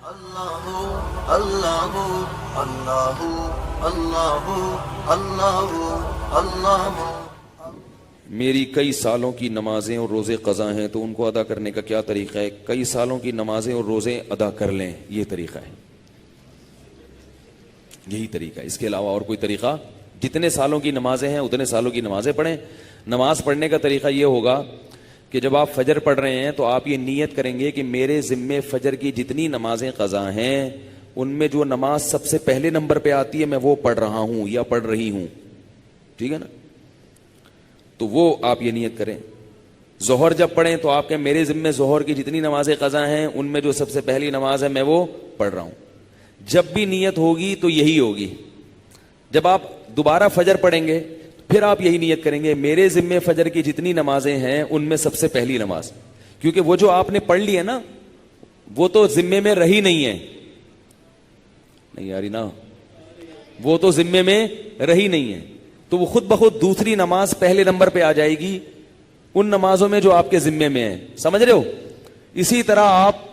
اللہ اللہ اللہ اللہ اللہ اللہ۔ میری کئی سالوں کی نمازیں اور روزے قضا ہیں تو ان کو ادا کرنے کا کیا طریقہ ہے؟ کئی سالوں کی نمازیں اور روزے ادا کر لیں، یہ طریقہ ہے، یہی طریقہ ہے، اس کے علاوہ اور کوئی طریقہ؟ جتنے سالوں کی نمازیں ہیں اتنے سالوں کی نمازیں پڑھیں۔ نماز پڑھنے کا طریقہ یہ ہوگا کہ جب آپ فجر پڑھ رہے ہیں تو آپ یہ نیت کریں گے کہ میرے ذمے فجر کی جتنی نمازیں قضا ہیں ان میں جو نماز سب سے پہلے نمبر پہ آتی ہے میں وہ پڑھ رہا ہوں یا پڑھ رہی ہوں، ٹھیک ہے نا؟ تو وہ آپ یہ نیت کریں۔ ظہر جب پڑھیں تو آپ کہیں میرے ذمے ظہر کی جتنی نمازیں قضا ہیں ان میں جو سب سے پہلی نماز ہے میں وہ پڑھ رہا ہوں۔ جب بھی نیت ہوگی تو یہی ہوگی۔ جب آپ دوبارہ فجر پڑھیں گے پھر آپ یہی نیت کریں گے میرے ذمے فجر کی جتنی نمازیں ہیں ان میں سب سے پہلی نماز، کیونکہ وہ جو آپ نے پڑھ لی ہے نا وہ تو ذمے میں رہی نہیں ہے، نہیں آ رہی نا، وہ تو ذمے میں رہی نہیں ہے، تو وہ خود بخود دوسری نماز پہلے نمبر پہ آ جائے گی ان نمازوں میں جو آپ کے ذمے میں ہیں، سمجھ رہے ہو؟ اسی طرح آپ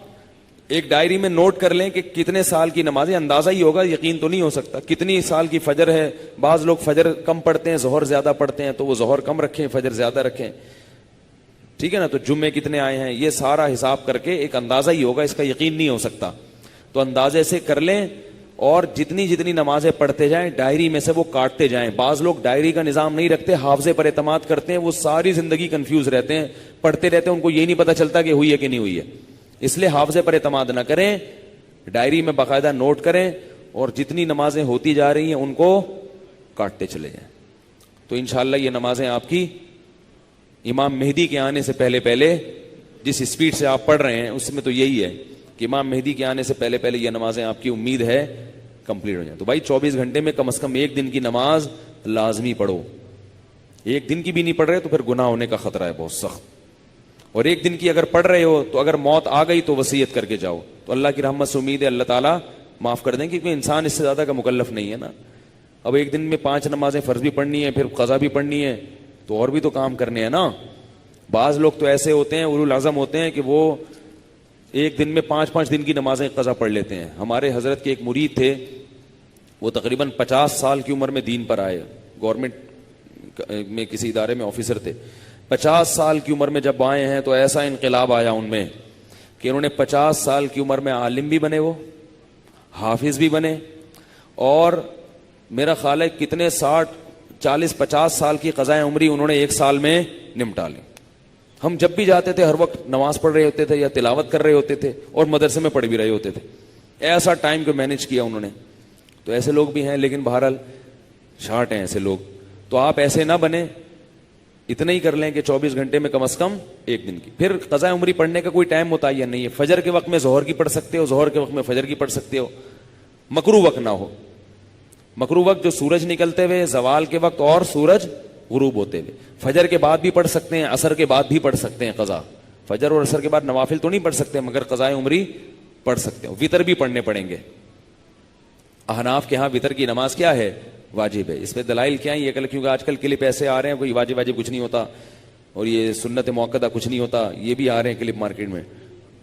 ایک ڈائری میں نوٹ کر لیں کہ کتنے سال کی نمازیں، اندازہ ہی ہوگا، یقین تو نہیں ہو سکتا، کتنی سال کی فجر ہے۔ بعض لوگ فجر کم پڑھتے ہیں ظہر زیادہ پڑھتے ہیں تو وہ ظہر کم رکھیں فجر زیادہ رکھیں، ٹھیک ہے نا؟ تو جمعے کتنے آئے ہیں یہ سارا حساب کر کے ایک اندازہ ہی ہوگا، اس کا یقین نہیں ہو سکتا، تو اندازے سے کر لیں اور جتنی جتنی نمازیں پڑھتے جائیں ڈائری میں سے وہ کاٹتے جائیں۔ بعض لوگ ڈائری کا نظام نہیں رکھتے، حافظے پر اعتماد کرتے ہیں، وہ ساری زندگی کنفیوز رہتے ہیں، پڑھتے رہتے ہیں، ان کو یہ نہیں پتا چلتا کہ ہوئی ہے کہ نہیں ہوئی ہے۔ اس لیے حافظے پر اعتماد نہ کریں، ڈائری میں باقاعدہ نوٹ کریں اور جتنی نمازیں ہوتی جا رہی ہیں ان کو کاٹتے چلے جائیں، تو انشاءاللہ یہ نمازیں آپ کی امام مہدی کے آنے سے پہلے پہلے، جس اسپیڈ سے آپ پڑھ رہے ہیں اس میں تو یہی ہے کہ امام مہدی کے آنے سے پہلے پہلے یہ نمازیں آپ کی امید ہے کمپلیٹ ہو جائیں۔ تو بھائی 24 گھنٹے میں کم از کم ایک دن کی نماز لازمی پڑھو، ایک دن کی بھی نہیں پڑھ رہے تو پھر گناہ ہونے کا خطرہ ہے بہت سخت، اور ایک دن کی اگر پڑھ رہے ہو تو اگر موت آ گئی تو وصیت کر کے جاؤ، تو اللہ کی رحمت سے امید ہے اللہ تعالیٰ معاف کر دیں، کیونکہ انسان اس سے زیادہ کا مکلف نہیں ہے نا۔ اب ایک دن میں 5 نمازیں فرض بھی پڑھنی ہے پھر قضا بھی پڑھنی ہے تو اور بھی تو کام کرنے ہیں نا۔ بعض لوگ تو ایسے ہوتے ہیں اولو العزم ہوتے ہیں کہ وہ ایک دن میں 5 دن کی نمازیں قضا پڑھ لیتے ہیں۔ ہمارے حضرت کے ایک مرید تھے، وہ تقریباً 50 سال کی عمر میں دین پر آئے، گورنمنٹ میں کسی ادارے میں آفیسر تھے۔ 50 سال کی عمر میں جب آئے ہیں تو ایسا انقلاب آیا ان میں کہ انہوں نے 50 سال کی عمر میں عالم بھی بنے، وہ حافظ بھی بنے، اور میرا خیال ہے کتنے 40-50 سال کی قضائے عمری انہوں نے ایک سال میں نمٹا لی۔ ہم جب بھی جاتے تھے ہر وقت نماز پڑھ رہے ہوتے تھے یا تلاوت کر رہے ہوتے تھے اور مدرسے میں پڑھ بھی رہے ہوتے تھے، ایسا ٹائم کو مینج کیا انہوں نے۔ تو ایسے لوگ بھی ہیں لیکن بہرحال شارٹ ہیں ایسے لوگ، تو آپ ایسے نہ بنیں، اتنا ہی کر لیں کہ 24 گھنٹے میں کم از کم ایک دن کی۔ پھر قضاء عمری پڑھنے کا کوئی ٹائم متعین نہیں ہے، فجر کے وقت میں ظہر کی پڑھ سکتے ہو، ظہر کے وقت میں فجر کی پڑھ سکتے ہو، مکروہ وقت نہ ہو۔ مکروہ وقت جو سورج نکلتے ہوئے، زوال کے وقت اور سورج غروب ہوتے ہوئے، فجر کے بعد بھی پڑھ سکتے ہیں، عصر کے بعد بھی پڑھ سکتے ہیں قضا، فجر اور عصر کے بعد نوافل تو نہیں پڑھ سکتے مگر قضاء عمری پڑھ سکتے ہو۔ وتر بھی پڑھنے پڑیں گے، احناف کے ہاں وتر کی نماز کیا ہے؟ واجب ہے۔ اس پہ دلائل کیا ہیں یہ کیونکہ آج کل کلپ ایسے آ رہے ہیں کوئی واجب کچھ نہیں ہوتا اور یہ سنت موقدہ کچھ نہیں ہوتا، یہ بھی آ رہے ہیں کلپ مارکیٹ میں،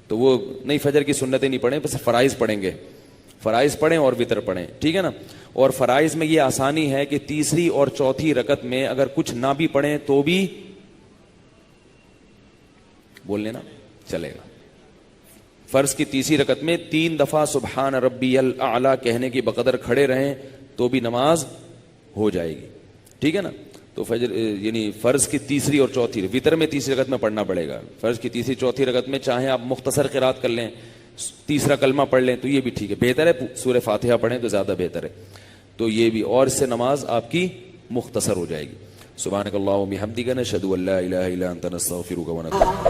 تو وہ نہیں، فجر کی سنتیں نہیں پڑھیں، بس فرائض پڑھیں گے، فرائض پڑھیں اور وتر پڑھیں، ٹھیک ہے نا؟ اور فرائض میں یہ آسانی ہے کہ تیسری اور چوتھی رکعت میں اگر کچھ نہ بھی پڑھیں تو بھی بول لینا چلے گا۔ فرض کی تیسری رکعت میں 3 دفعہ سبحان ربی الاعلی کہنے کی بقدر کھڑے رہیں تو بھی نماز ہو جائے گی، ٹھیک ہے نا؟ تو فجر یعنی فرض کی تیسری اور چوتھی، وتر میں تیسری رکعت میں پڑھنا پڑے گا، فرض کی تیسری چوتھی رکعت میں چاہیں آپ مختصر قرات کر لیں، تیسرا کلمہ پڑھ لیں تو یہ بھی ٹھیک ہے، بہتر ہے سورہ فاتحہ پڑھیں تو زیادہ بہتر ہے، تو یہ بھی، اور اس سے نماز آپ کی مختصر ہو جائے گی۔ سبحانک اللہم و بحمدک، نشہد ان لا الہ الا انت، نستغفرک و نتوب۔